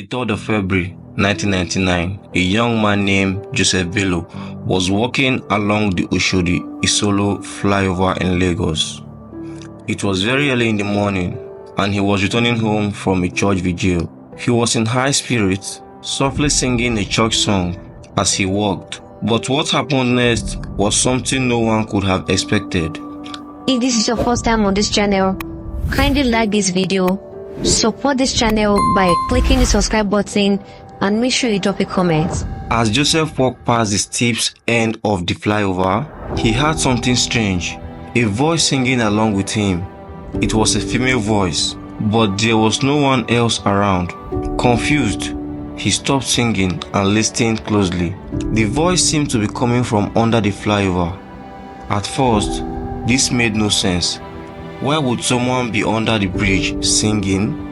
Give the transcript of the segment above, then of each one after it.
3rd of February 1999, a young man named Joseph Bello was walking along the Oshodi-Isolo Flyover in Lagos. It was very early in the morning and he was returning home from a church vigil. He was in high spirits, softly singing a church song as he walked. But what happened next was something no one could have expected. If this is your first time on this channel, kindly like this video, support this channel by clicking the subscribe button and make sure you drop a comment. As Joseph walked past the steep end of the flyover, he heard something strange, a voice singing along with him. It was a female voice, but there was no one else around. Confused, he stopped singing and listened closely. The voice seemed to be coming from under the flyover. At first, this made no sense. Why would someone be under the bridge singing?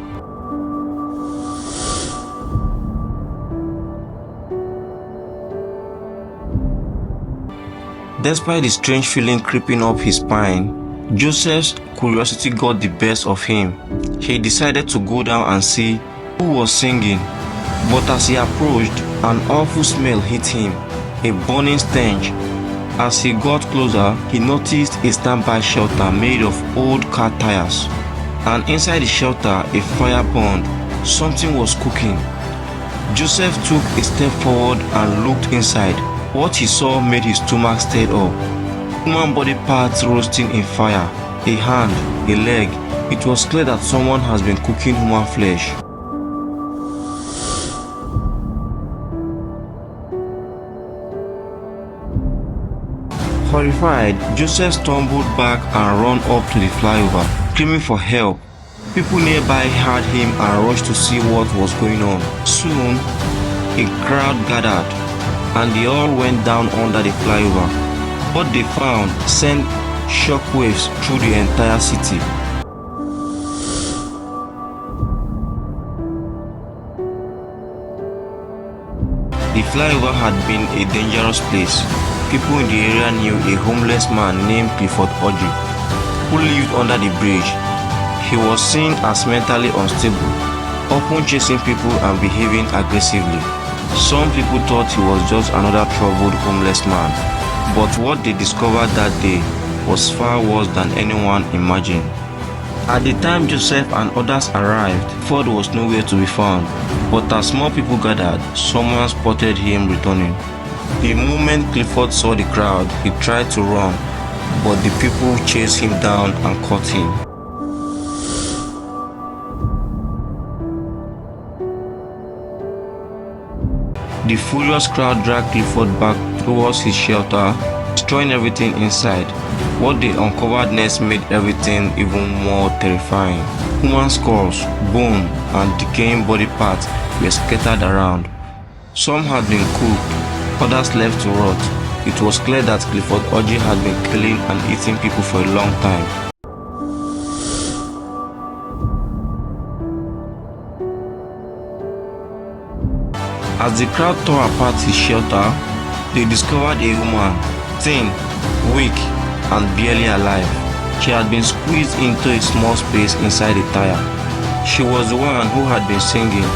Despite the strange feeling creeping up his spine, Joseph's curiosity got the best of him. He decided to go down and see who was singing. But as he approached, an awful smell hit him, a burning stench. As he got closer, he noticed a standby shelter made of old car tires. And inside the shelter, a fire burned. Something was cooking. Joseph took a step forward and looked inside. What he saw made his stomach stir up. Human body parts roasting in fire, a hand, a leg. It was clear that someone has been cooking human flesh. Horrified, Joseph stumbled back and ran up to the flyover, screaming for help. People nearby heard him and rushed to see what was going on. Soon, a crowd gathered, and they all went down under the flyover. What they found sent shockwaves through the entire city. The flyover had been a dangerous place. People in the area knew a homeless man named Clifford Orji, who lived under the bridge. He was seen as mentally unstable, often chasing people and behaving aggressively. Some people thought he was just another troubled homeless man, but what they discovered that day was far worse than anyone imagined. At the time Joseph and others arrived, Clifford was nowhere to be found, but as more people gathered, someone spotted him returning. The moment Clifford saw the crowd, he tried to run, but the people chased him down and caught him. The furious crowd dragged Clifford back towards his shelter, destroying everything inside. What they uncovered next made everything even more terrifying. Human skulls, bone, and decaying body parts were scattered around. Some had been cooked, others left to rot. It was clear that Clifford Orji had been killing and eating people for a long time. As the crowd tore apart his shelter, they discovered a woman, thin, weak, and barely alive. She had been squeezed into a small space inside a tire. She was the one who had been singing,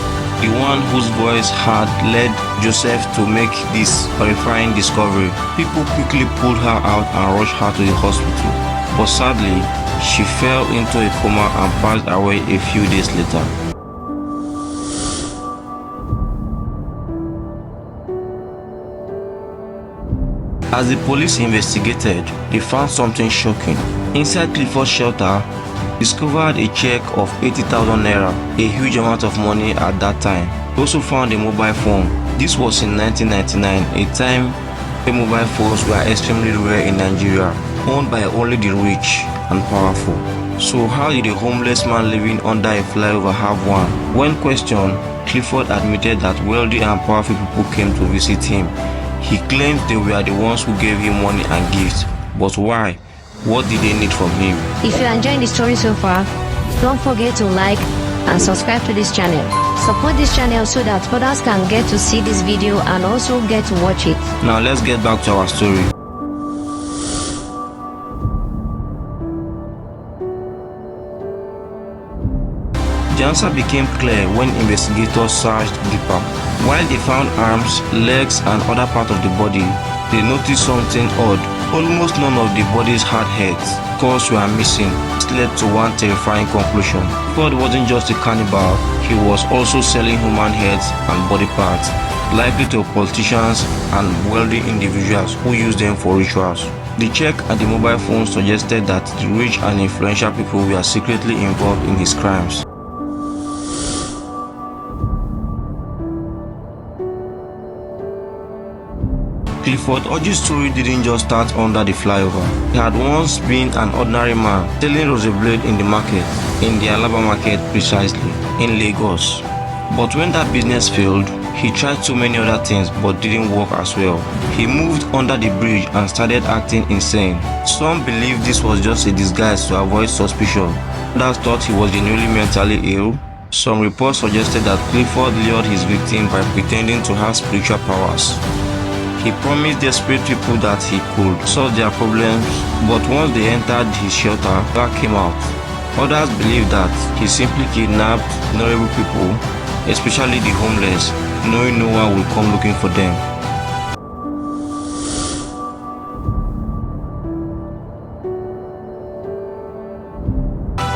the one whose voice had led Joseph to make this horrifying discovery. People quickly pulled her out and rushed her to the hospital, but sadly, she fell into a coma and passed away a few days later. As the police investigated, they found something shocking. Inside Clifford's shelter, discovered a check of 80,000 Naira, a huge amount of money at that time. They also found a mobile phone. This was in 1999, a time when mobile phones were extremely rare in Nigeria, owned by only the rich and powerful. So how did a homeless man living under a flyover have one? When questioned, Clifford admitted that wealthy and powerful people came to visit him. He claimed they were the ones who gave him money and gifts. But why? What did they need from him? If you are enjoying the story so far, don't forget to like and subscribe to this channel. Support this channel so that others can get to see this video and also get to watch it. Now let's get back to our story. The answer became clear when investigators searched deeper. While they found arms, legs, and other parts of the body, they noticed something odd. Almost none of the bodies had heads. Skulls were missing. This led to one terrifying conclusion. God wasn't just a cannibal, he was also selling human heads and body parts, likely to politicians and wealthy individuals who use them for rituals. The check at the mobile phone suggested that the rich and influential people were secretly involved in his crimes. Clifford Orji's story didn't just start under the flyover. He had once been an ordinary man selling razor blade in the market, in the Alaba market precisely, in Lagos. But when that business failed, he tried so many other things but didn't work as well. He moved under the bridge and started acting insane. Some believed this was just a disguise to avoid suspicion. Others thought he was genuinely mentally ill. Some reports suggested that Clifford lured his victim by pretending to have spiritual powers. He promised desperate people that he could solve their problems, but once they entered his shelter, that came out. Others believed that he simply kidnapped vulnerable people, especially the homeless, knowing no one will come looking for them.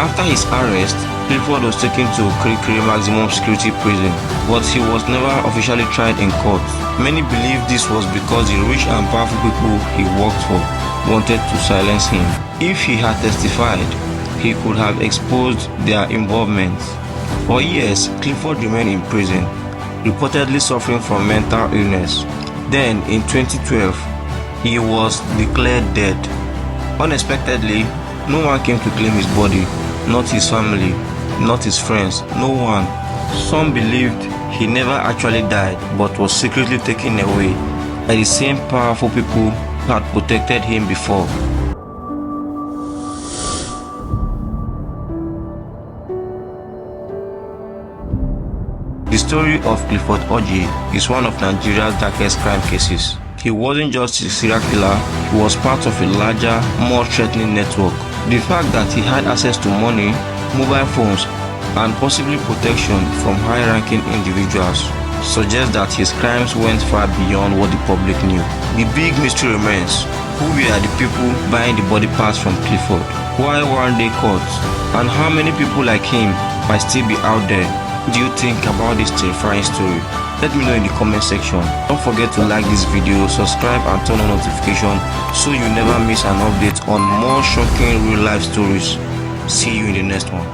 After his arrest, Clifford was taken to Kirikiri maximum security prison, but he was never officially tried in court. Many believe this was because the rich and powerful people he worked for wanted to silence him. If he had testified, he could have exposed their involvement. For years, Clifford remained in prison, reportedly suffering from mental illness. Then, in 2012, he was declared dead. Unexpectedly, no one came to claim his body, not his family, not his friends, no one. Some believed he never actually died but was secretly taken away by the same powerful people who had protected him before. The story of Clifford Orji is one of Nigeria's darkest crime cases. He wasn't just a serial killer, he was part of a larger, more threatening network. The fact that he had access to money, mobile phones, and possibly protection from high-ranking individuals suggests that his crimes went far beyond what the public knew. The big mystery remains: who were the people buying the body parts from Clifford? Why weren't they caught? And how many people like him might still be out there? What do you think about this terrifying story? Let me know in the comment section. Don't forget to like this video, subscribe and turn on notification so you never miss an update on more shocking real life stories. See you in the next one.